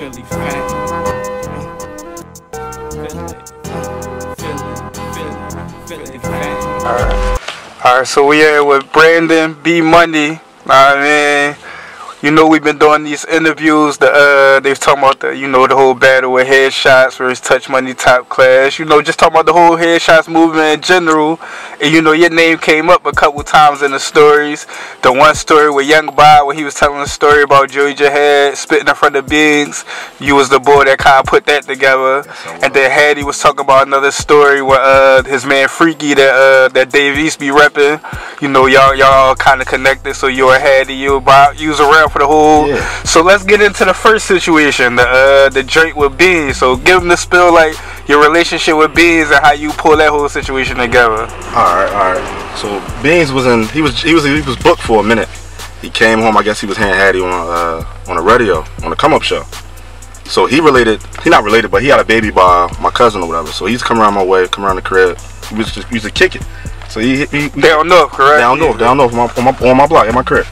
Philly F.A.M.E. Philly F.A.M.E. Alright, so we here with Brandon B. Money. I mean, you know, we've been doing these interviews. They was talking about the, you know, the whole battle with headshots versus Touch Money Top Class. You know, just talking about the whole headshots movement in general. And you know, your name came up a couple times in the stories. The one story with Young Bob, when he was telling a story about Joey JIhad spitting in front of Biggs, you was the boy that kind of put that together. And then Hattie was talking about another story with his man Freaky that Dave East be repping. You know, y'all kind of connected. So you and Hattie, you and Bob, you was around for the whole. Yeah. So let's get into the first situation, the joint with Beans. So give him the spill, like your relationship with Beans and how you pull that whole situation together. All right. So Beans was in. He was booked for a minute. He came home. I guess he was hearing Hattie on a radio on a come up show. So he not related, but he had a baby by my cousin or whatever. So he's come around my way, come around the crib. We used to kick it. So he down north, correct? Down north on my block in my crib.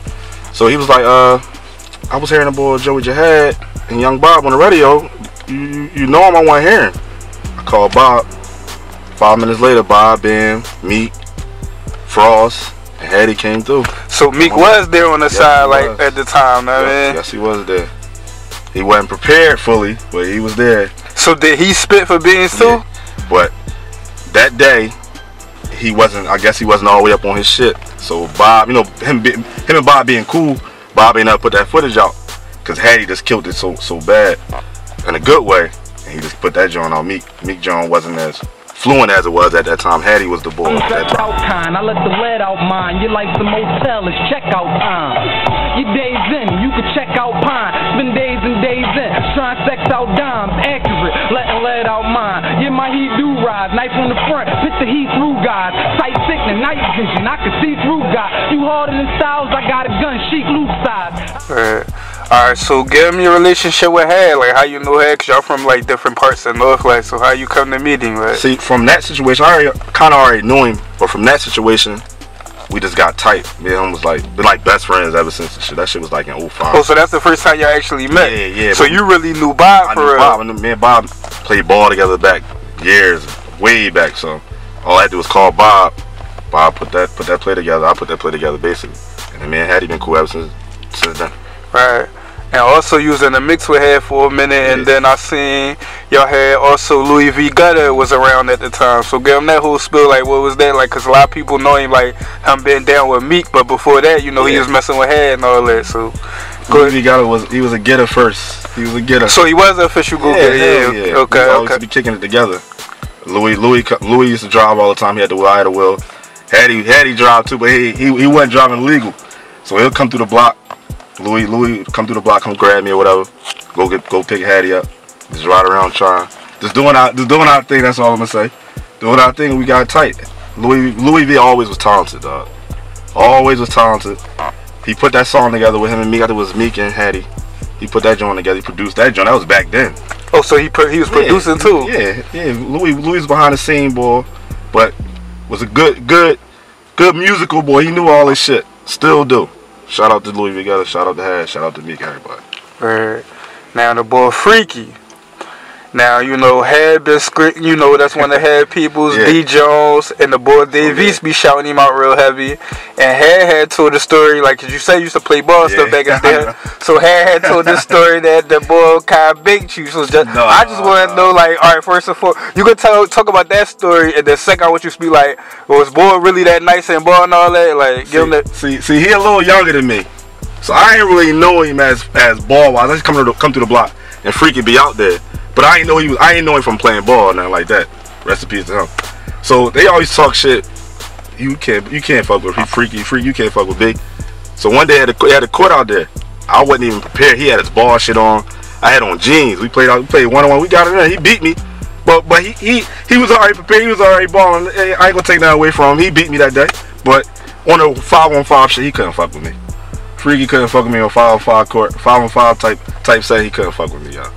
So he was like, I was hearing the boy Joey JIhad and Young Bob on the radio. You know him, I wasn't hearing. I called Bob. 5 minutes later, Bob, Ben, Meek, Frost, and Hattie came through. So Meek was there on the side, like at the time, I mean. Yes, he was there. He wasn't prepared fully, but he was there. So did he spit for Beans too? Yeah. But that day, he wasn't. I guess he wasn't all the way up on his shit. So Bob, you know, him and Bob being cool, Bob ain't never put that footage out because Hattie just killed it so bad in a good way, and he just put that joint on Meek. Meek John wasn't as fluent as it was at that time. Hattie was the boy. I let the lead out mine. You like the motel, it's checkout time. Your days in, you can check out pine. Been days and days in, trying sex out dimes, accurate, letting lead out mine. Yeah, my heat do rise, knife on the front, put the heat through guys. Sight sickening, night vision, I can see through God. You harder than Styles, I got a gun, sheet loose size. Alright, so give me your relationship with Had, like how you know Had, cause y'all from like different parts of North, like, so how you come to meet him, right? See, from that situation, I kind of already knew him, but from that situation, we just got tight. Me and him was like, been like best friends ever since the shit. That shit was like in 05. Oh, so that's the first time y'all actually met? Yeah. So you really knew Bob for real? Bob, and me and Bob played ball together back years, way back, so all I had to do was call Bob. Bob put that play together, I put that play together basically. And then me and Hattie been cool ever since then. Right. And also you was in the mix with Had for a minute, and then I seen y'all had also Louie V. Gutter was around at the time. So give him that whole spill, like what was that like? Cause a lot of people know him like him being down with Meek, but before that, you know, he was messing with Had and all that. So Louie V. Gutter was a getter first. He was a getter. So he was an official go getter. Yeah. Okay. We always be kicking it together. Louie used to drive all the time. He had the wheel. I had a wheel. Hattie drive too, but he wasn't driving legal. So he'll come through the block. Louie come through the block, come grab me or whatever. Go pick Hattie up. Just ride around trying. Just doing our thing, that's all I'm gonna say. Doing our thing, we got tight. Louie V always was talented, dog. Always was talented. He put that song together with him and Meek. I think it was Meek and Hattie. He put that joint together, he produced that joint. That was back then. Oh, so he was producing too? Yeah. Louie was behind the scene, boy. But was a good musical boy. He knew all this shit. Still do. Shout out to Louie V. Gutter, shout out to Had, shout out to Meek, everybody. Right. Now the boy Freaky. Now, you know, Had been script, you know, that's one of the Had peoples, D. Jones, and the boy Dave East be shouting him out real heavy. And Had told the story, like, cause you say you used to play ball stuff back in the day. So Had told this story that the boy kind of baked you. So I just want to know, like, all right, first of all, you could talk about that story, and then second, I want you to be like, was boy really that nice and ball and all that? Like, give him that. See, he a little younger than me, so I ain't really know him as ball wise. I just come through the block, and Freaky be out there. But I ain't know him from playing ball or nothing like that. Rest in peace to him. So they always talk shit. You can't fuck with Freaky, you can't fuck with Big. So one day they had a court out there. I wasn't even prepared. He had his ball shit on. I had on jeans. We played one-on-one. We got it in. He beat me. But he was already prepared. He was already balling. I ain't gonna take that away from him. He beat me that day. But on a 5-on-5 shit, he couldn't fuck with me. Freaky couldn't fuck with me on 5-on-5 court. 5-on-5 type set, he couldn't fuck with me, y'all.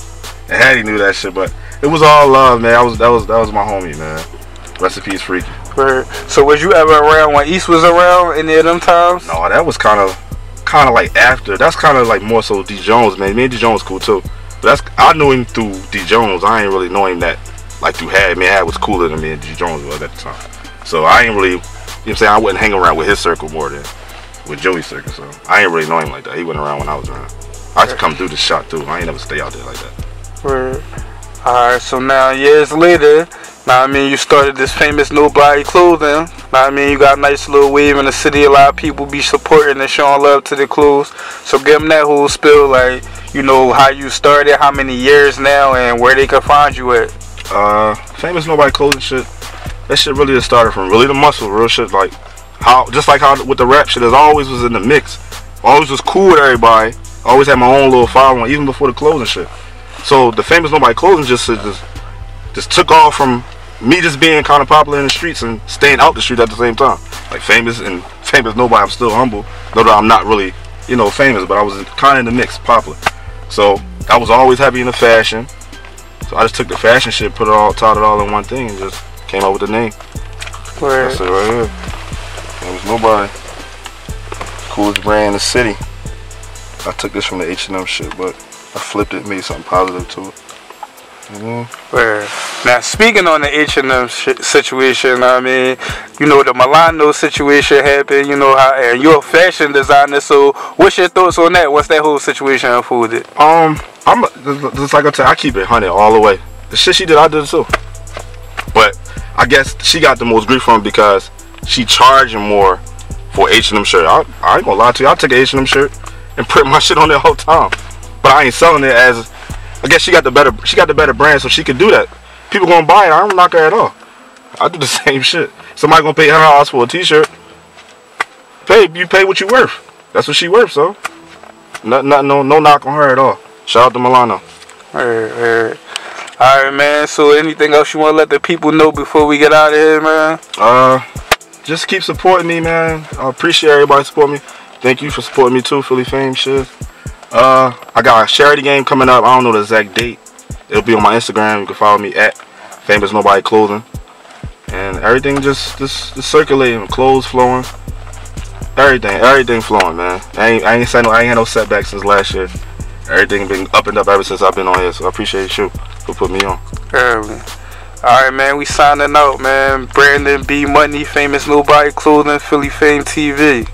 And Hattie knew that shit, but it was all love, man. That was my homie, man. Rest in peace, Freaky. So was you ever around when East was around any of them times? No, that was kind of like after. That's kind of like more so D. Jones, man. Me and D. Jones cool too. I knew him through D Jones. I ain't really know him that like through Had. Man, Had was cooler than me and D Jones was at the time. So I ain't really, you know what I'm saying, I wouldn't hang around with his circle more than with Joey's circle. So I ain't really know him like that. He wasn't around when I was around. I used to come through the shot too. I ain't never stay out there like that. Word. Alright, so now years later, now I mean you started this famous Nobody Clothing. Now I mean you got a nice little wave in the city. A lot of people be supporting and showing love to the clothes. So give them that whole spill, like, you know, how you started, how many years now, and where they can find you at. Famous Nobody Clothing shit. That shit really just started from really the muscle, real shit. Like how, just like how with the rap shit, it always was in the mix. Always was cool with everybody. Always had my own little following, even before the clothing shit. So the Famous Nobody Clothing just took off from me just being kind of popular in the streets and staying out the street at the same time. Like famous and famous nobody, I'm still humble. Though I'm not really, you know, famous, but I was kind of in the mix, popular. So I was always happy in the fashion. So I just took the fashion shit, tied it all in one thing, and just came up with the name. Word. That's it right here. Famous Nobody. Coolest brand in the city. I took this from the H&M shit, but I flipped it, made something positive to it. Word. Now speaking on the H&M situation, I mean, you know, the Milano situation happened, you know, how, and you're a fashion designer, so what's your thoughts on that once that whole situation unfolded? I'm just like I said, I keep it 100 all the way. The shit she did, I did too. But I guess she got the most grief from it because she charging more for H&M shirt. I ain't gonna lie to you, I took an H&M shirt and print my shit on there the whole time. But I ain't selling it as, I guess she got the better brand, so she could do that. People gonna buy it, I don't knock her at all. I do the same shit. Somebody gonna pay $100 for a t-shirt. You pay what you worth. That's what she worth, so no knock on her at all. Shout out to Milano. Alright, man, so anything else you wanna let the people know before we get out of here, man? Just keep supporting me, man. I appreciate everybody supporting me. Thank you for supporting me too, Philly Fame shit. I got a charity game coming up. I don't know the exact date. It'll be on my Instagram. You can follow me at Famous Nobody Clothing. And everything just circulating, clothes flowing. Everything flowing, man. I ain't had no setbacks since last year. Everything been up and up ever since I've been on here. So I appreciate you for putting me on. Alright, man, we signing out, man. Brandon B Money, Famous Nobody Clothing, Philly Fame TV.